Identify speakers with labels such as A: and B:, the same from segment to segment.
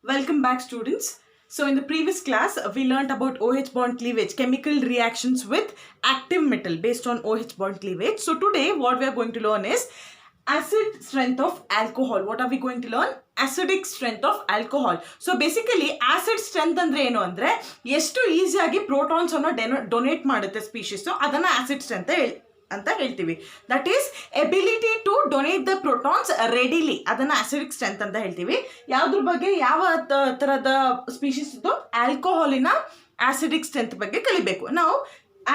A: Welcome back, students. So in the previous class, we learnt about OH bond cleavage, chemical reactions with active metal based on OH bond cleavage. So today what we are going to learn is acid strength of alcohol. What are we going to learn? Acidic strength of alcohol. So basically acid strength ಅಂದ್ರೆ ಏನು ಅಂದ್ರೆ ಎಷ್ಟು ಈಸಿಯಾಗಿ protons ಅನ್ನು donate ಮಾಡುತ್ತೆ species, ಅದನ್ನ acid strength ಅಂತ ಹೇಳ್ತೀವಿ. That is ability to donate the protons readily, ಅದನ್ನ ಆಸಿಡಿಕ್ ಸ್ಟ್ರೆಂತ್ ಅಂತ ಹೇಳ್ತೀವಿ. ಯಾವ್ದ್ರ ಬಗ್ಗೆ, ಯಾವ ತರದ ಸ್ಪೀಶೀಸ್ ಇದು? ಆಲ್ಕೋಹಾಲಿನ ಆಸಿಡಿಕ್ ಸ್ಟ್ರೆಂತ್ ಬಗ್ಗೆ ಕಲಿಬೇಕು. ನಾವು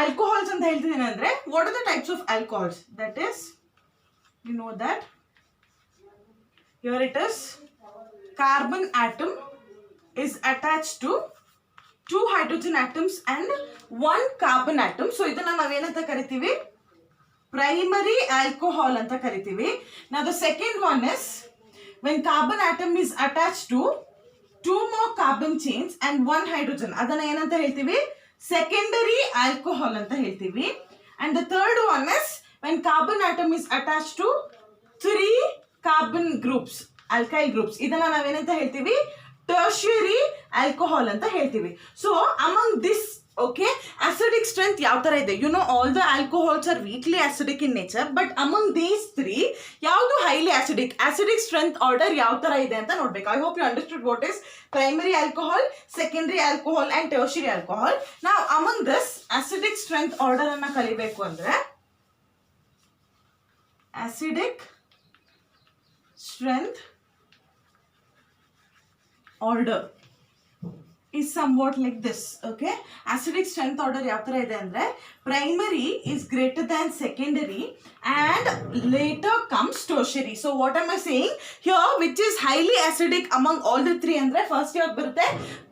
A: ಆಲ್ಕೋಹಾಲ್ಸ್ ಅಂತ ಹೇಳ್ತಿದ್ದೀನಿ ಅಂದ್ರೆ what are the types of alcohols? That is, you know that here it is, carbon atom is attached to 2 hydrogen atoms and 1 carbon atom. So idana navu enanta karitivi? Primary alcohol anta karitivi. Now the second one is when carbon atom is attached to 2 more carbon chains and 1 hydrogen, adana enanta heltivi? Secondary alcohol anta heltivi. And the third one is when carbon atom is attached to 3 carbon groups, alkyl groups, idana navu enanta heltivi? Tertiary alcohol anta heltivi. So among this, okay, acidic strength yav tara ide? You know, all the alcohols are weakly acidic in nature, but among these three yavdu highly acidic? Acidic strength order yav tara ide anta nodbeku. I hope you understood what is primary alcohol, secondary alcohol and tertiary alcohol. Now among this acidic strength order anna kalibeku andre acidic strength order is somewhat like this. Okay, acidic strength order yav tara ide andre primary is greater than secondary and later comes tertiary. So what am I saying here? Which is highly acidic among all the three andre first yav barutte?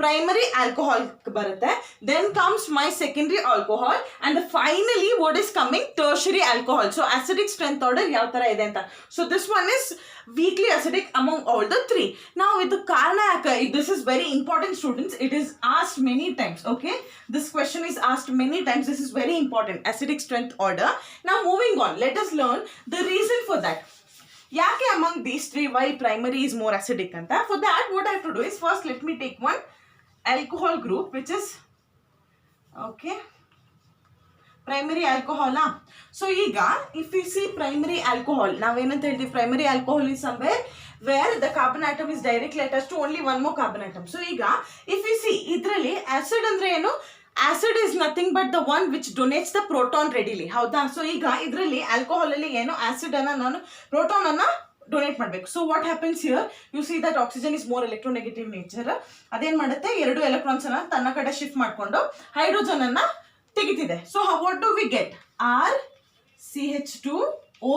A: Primary alcohol barutte, then comes my secondary alcohol, and finally what is coming? Tertiary alcohol. So acidic strength order yav tara ide anta. So this one is weakly acidic among all the three. Now with the karana, this is very important, students. It is asked many times. Okay, this question is asked many times. This is very important, acidic strength order. Now moving on, let us learn the reason for that. Yake among these three why primary is more acidic anta? For that what I have to do is, first let me take one alcohol group which is, okay, primary alcohol. So iga if you see primary alcohol, now enanta helti? Primary alcohol is somewhere where the carbon atom is directly attached to only one more carbon atom. So iga if you see idralli acid andre enu? Acid is nothing but the one which donates the proton readily. Hauda? So iga idralli alcohol alli enu acid anna nanu proton anna donate ಮಾಡಬೇಕು. So what happens here? You see that oxygen is more electronegative nature. ಅದೇನ್ ಮಾಡುತ್ತೆ? 2 electrons ಅನ್ನ ತನ್ನ ಕಡೆ shift ಮಾಡ್ಕೊಂಡು hydrogen ಅನ್ನ ತೆಗಿತಿದೆ. So what do we get? R CH2O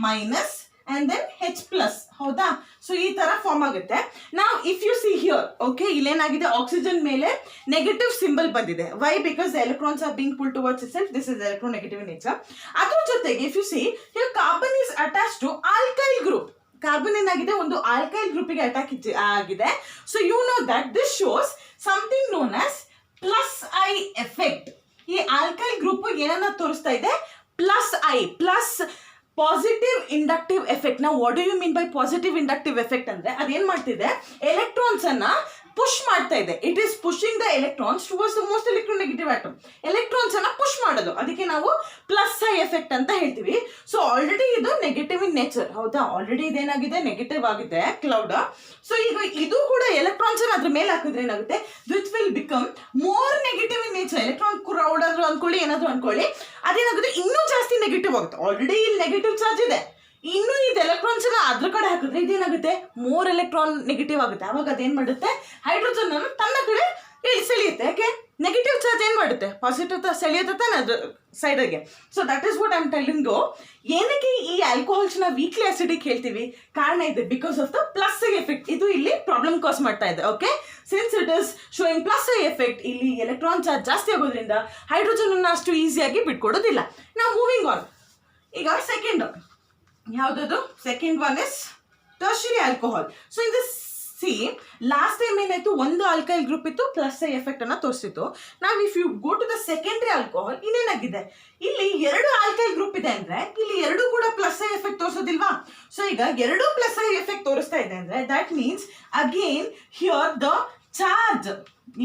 A: minus and then H plus. ಹೌದಾ? ಸೊ ಈ ತರ ಫಾರ್ಮ್ ಆಗುತ್ತೆ. ನಾವು if you see here, okay, ಇಲ್ಲೇನಾಗಿದೆ? ಆಕ್ಸಿಜನ್ ಮೇಲೆ ನೆಗೆಟಿವ್ ಸಿಂಬಲ್ ಬಂದಿದೆ. Why? Because the electrons are being pull towards itself. This is electronegative nature. ಅದ್ರ ಜೊತೆಗೆ if you see here carbon is attach to alkyl group. Carbon ಏನಾಗಿದೆ? ಒಂದು alkyl ಗ್ರೂಪಿಗೆ attack ಆಗಿದೆ. So you no that this shows something known as plus I effect. ಈ alkyl group ಏನನ್ನ ತೋರಿಸ್ತಾ ಇದೆ? Plus I, plus positive inductive effect. ನಾವು what do you mean by positive inductive effect ಅಂದ್ರೆ ಅದೇನ್ ಮಾಡ್ತಿದೆ? ಎಲೆಕ್ಟ್ರಾನ್ಸ್ ಅನ್ನ ಪುಷ್ ಮಾಡ್ತಾ ಇದೆ. It is pushing the electrons towards the most electronegative atom. Electrons ಅನ್ನ ಪುಷ್ ಮಾಡೋದು, ಅದಕ್ಕೆ ನಾವು ಪ್ಲಸ್ ಐ ಎಫೆಕ್ಟ್ ಅಂತ ಹೇಳ್ತೀವಿ. ಸೊ ಆಲ್ರೆಡಿ ಇದು ನೆಗೆಟಿವ್ ಇನ್ ನೇಚರ್. ಹೌದಾ? ಆಲ್ರೆಡಿ ಇದೇನಾಗಿದೆ? ನೆಗೆಟಿವ್ ಆಗಿದೆ ಕ್ಲೌಡ್. ಸೊ ಈಗ ಇದು ಕೂಡ ಎಲೆಕ್ಟ್ರಾನ್ಸ್ ಅನ್ನ ಅದ್ರ ಮೇಲೆ ಹಾಕಿದ್ರೆ ಏನಾಗುತ್ತೆ? This will become more negative in nature. Electron crowd ಆದ್ರೂ ಅನ್ಕೊಳ್ಳಿ, ಏನಾದ್ರು ಅನ್ಕೊಳ್ಳಿ, ಅದೇನಾಗುತ್ತೆ? ಇನ್ನೂ ಜಾಸ್ತಿ ನೆಗೆಟಿವ್ ಆಗುತ್ತೆ. ಆಲ್ರೆಡಿ ಇಲ್ಲಿ ನೆಗೆಟಿವ್ ಚಾರ್ಜ್ ಇದೆ, ಇನ್ನು ಇದು ಎಲೆಕ್ಟ್ರಾನ್ಸ್ ಅನ್ನ ಅದ್ರ ಕಡೆ ಹಾಕಿದ್ರೆ ಇದೇನಾಗುತ್ತೆ? ಮೋರ್ ಎಲೆಕ್ಟ್ರಾನ್ ನೆಗೆಟಿವ್ ಆಗುತ್ತೆ. ಅವಾಗ ಅದೇನ್ ಮಾಡುತ್ತೆ? ಹೈಡ್ರೋಜನ್ ಅನ್ನು ತನ್ನ ಕಡೆ ಸೆಳೆಯುತ್ತೆ. ಯಾಕೆ? ನೆಗೆಟಿವ್ ಚಾರ್ಜ್ ಏನ್ ಮಾಡುತ್ತೆ? ಪಾಸಿಟಿವ್ ಸೆಳೆಯುತ್ತೆ ತಾನೆ ಅದ್ರ ಸೈಡ್ಗೆ. So that is what I am telling. ಏನಕ್ಕೆ ಈ ಆಲ್ಕೋಹಾಲ್ಸ್ ನ ವೀಕ್ಲಿ ಅಸಿಡಿಕ್ ಹೇಳ್ತೀವಿ? ಕಾರಣ ಇದೆ, because of the plus I effect. ಇದು ಇಲ್ಲಿ ಪ್ರಾಬ್ಲಮ್ ಕಾಸ್ ಮಾಡ್ತಾ ಇದೆ. Okay, since it is showing plus I effect, ಇಲ್ಲಿ ಎಲೆಕ್ಟ್ರಾನ್ ಚಾರ್ಜ್ ಜಾಸ್ತಿ ಆಗೋದ್ರಿಂದ ಹೈಡ್ರೋಜನ್ ಅನ್ನ ಅಷ್ಟು ಈಸಿಯಾಗಿ ಬಿಟ್ಕೊಡೋದಿಲ್ಲ. ನಾವು ಮೂವಿಂಗ್ ಆನ್. ಈಗ ಸೆಕೆಂಡ್ ಯಾವ್ದದು? Second one is tertiary alcohol. So in this see last time ಏನಾಯ್ತು, ಒಂದು ಆಲ್ಕೈಲ್ ಗ್ರೂಪ್ ಇತ್ತು, ಪ್ಲಸ್ ಐ ಎಫೆಕ್ಟ್ ಅನ್ನ ತೋರಿಸಿತ್ತು. ನಾವು if you go to the secondary alcohol, ಇನ್ನೇನಾಗಿದೆ, ಇಲ್ಲಿ 2 ಆಲ್ಕೈಲ್ ಗ್ರೂಪ್ ಇದೆ ಅಂದ್ರೆ ಇಲ್ಲಿ 2 ಕೂಡ ಪ್ಲಸ್ ಐ ಎಫೆಕ್ಟ್ ತೋರಿಸೋದಿಲ್ವಾ? ಸೊ ಈಗ 2 ಪ್ಲಸ್ ಐ ಎಫೆಕ್ಟ್ ತೋರಿಸ್ತಾ ಇದೆ ಅಂದ್ರೆ that means again here the charge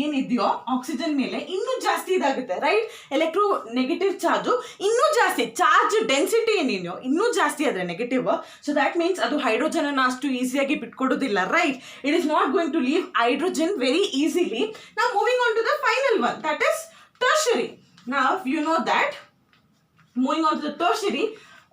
A: ಏನಿದೆಯೋ ಆಕ್ಸಿಜನ್ ಮೇಲೆ ಇನ್ನೂ ಜಾಸ್ತಿ ಇದಾಗುತ್ತೆ, ರೈಟ್? ಎಲೆಕ್ಟ್ರೋ ನೆಗೆಟಿವ್ ಚಾರ್ಜು ಇನ್ನೂ ಜಾಸ್ತಿ, ಚಾರ್ಜ್ ಡೆನ್ಸಿಟಿ ಏನೇನೋ ಇನ್ನೂ ಜಾಸ್ತಿ ಆದರೆ ನೆಗೆಟಿವ್. ಸೊ ದ್ಯಾಟ್ ಮೀನ್ಸ್ ಅದು ಹೈಡ್ರೋಜನ್ ಅನ್ನು ಅಷ್ಟು ಈಸಿಯಾಗಿ ಬಿಟ್ಕೊಡೋದಿಲ್ಲ, right? It is not going to leave hydrogen very easily. ನಾವು moving on to the final one, that is tertiary. ನಾವ್ you know that moving on to the tertiary,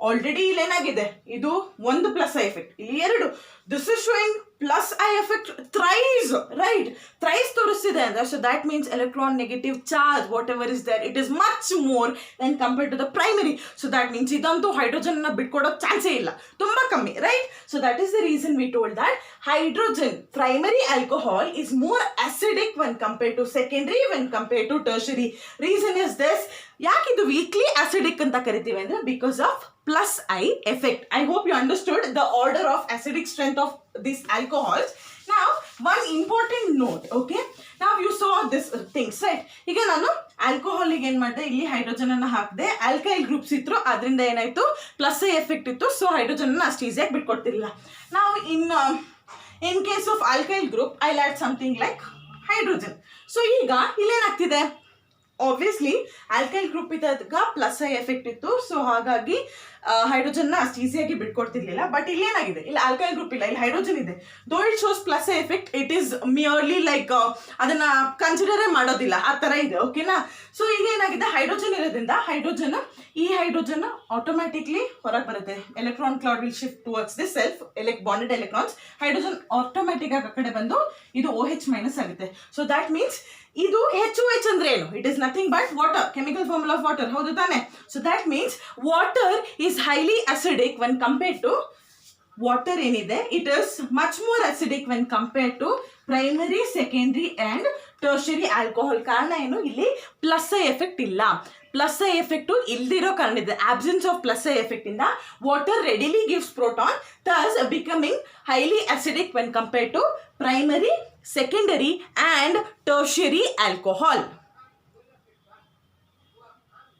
A: already ಇಲ್ಲಿ ಏನಾಗಿದೆ, ಇದು 1 ಪ್ಲಸ್ ಐ ಎಫೆಕ್ಟ್, ಇಲ್ಲಿ 2. This is showing plus I effect thrice, right? Thrice ತೋರಿಸ್ತಿದೆ ಅಂದ್ರೆ so that means electron negative charge what ever is there it is much more than compared to the primary. So that means ಇದಂತೂ hydrogen ನ ಬಿಟ್ಕೊಡೋ ಚಾನ್ಸೇ ಇಲ್ಲ, ತುಂಬಾ ಕಮ್ಮಿ, right? So that is the reason we told that hydrogen primary alcohol is more acidic when compared to secondary, when compared to tertiary. Reason is this, ಯಾಕೆ ಇದು weekly acidic ಅಂತ ಕರಿತೀವಿ ಅಂದ್ರೆ because of plus I effect. I hope you understood the order of acidic strength of these alcohols. Now one important note, okay? Now you saw this things, right? ಈಗ ನಾನು ಆಲ್ಕೋಹಾಲಿಗೆ ಏನು ಮಾಡಿದೆ, ಇಲ್ಲಿ ಹೈಡ್ರೋಜನ್ ಅನ್ನು ಹಾಕಿದೆ, ಆಲ್ಕೈಲ್ ಗ್ರೂಪ್ಸ್ ಇತ್ತು, ಅದರಿಂದ ಏನಾಯ್ತು, ಪ್ಲಸ್ ಐ ಎಫೆಕ್ಟ್ ಇತ್ತು. ಸೊ ಹೈಡ್ರೋಜನ್ ಅನ್ನು ಅಷ್ಟು ಈಸಿಯಾಗಿ ಬಿಟ್ಕೊಡ್ತಿರ್ಲಿಲ್ಲ. ನಾವು in case of alkyl group I'll add something like hydrogen. So ಈಗ ಇಲ್ಲೇನಾಗ್ತಿದೆ, ಆಬ್ವಿಯಸ್ಲಿ ಆಲ್ಕೈಲ್ ಗ್ರೂಪ್ ಇದ್ದಾಗ ಪ್ಲಸ್ ಐ ಎಫೆಕ್ಟ್ ಇತ್ತು, ಸೊ ಹಾಗಾಗಿ ಹೈಡ್ರೋಜನ್ನ ಅಷ್ಟು ಈಸಿಯಾಗಿ ಬಿಟ್ಕೊಡ್ತಿರ್ಲಿಲ್ಲ. ಬಟ್ ಇಲ್ಲಿ ಏನಾಗಿದೆ, ಇಲ್ಲಿ ಆಲ್ಕೈಲ್ ಗ್ರೂಪ್ ಇಲ್ಲ, ಇಲ್ಲಿ ಹೈಡ್ರೋಜನ್ ಇದೆ. Though it shows plus I effect, it is merely like ಅದನ್ನ ಕನ್ಸಿಡರೇ ಮಾಡೋದಿಲ್ಲ, ಆ ಥರ ಇದೆ, ಓಕೆನಾ? ಸೊ ಈಗ ಏನಾಗಿದೆ, ಹೈಡ್ರೋಜನ್ ಇರೋದ್ರಿಂದ ಈ ಹೈಡ್ರೋಜನ್ ಆಟೋಮ್ಯಾಟಿಕ್ಲಿ ಹೊರಗೆ ಬರುತ್ತೆ. Electron cloud will shift towards this self bonded electrons. Hydrogen automatic ಆಗಿ ಆ ಕಡೆ ಬಂದು ಇದು OH ಮೈನಸ್ ಆಗುತ್ತೆ. ಸೊ ದ್ಯಾಟ್ ಮೀನ್ಸ್ ಇದು HOH ಅಂದ್ರೆ ಏನು, it is nothing but water, chemical formula of water, ಹೌದು ತಾನೆ? So that means water is highly acidic when compared to water ಏನಿದೆ, it is much more acidic when compared to primary, secondary and tertiary alcohol. ಕಾರಣ ಏನು, ಇಲ್ಲಿ plus I effect ಇಲ್ಲ. Plus I effect ಇಲ್ದಿರೋ ಕಾರಣ ಇದೆ, absence of plus I effect ಇಂದ water readily gives proton, thus becoming highly acidic when compared to primary, secondary and tertiary alcohol.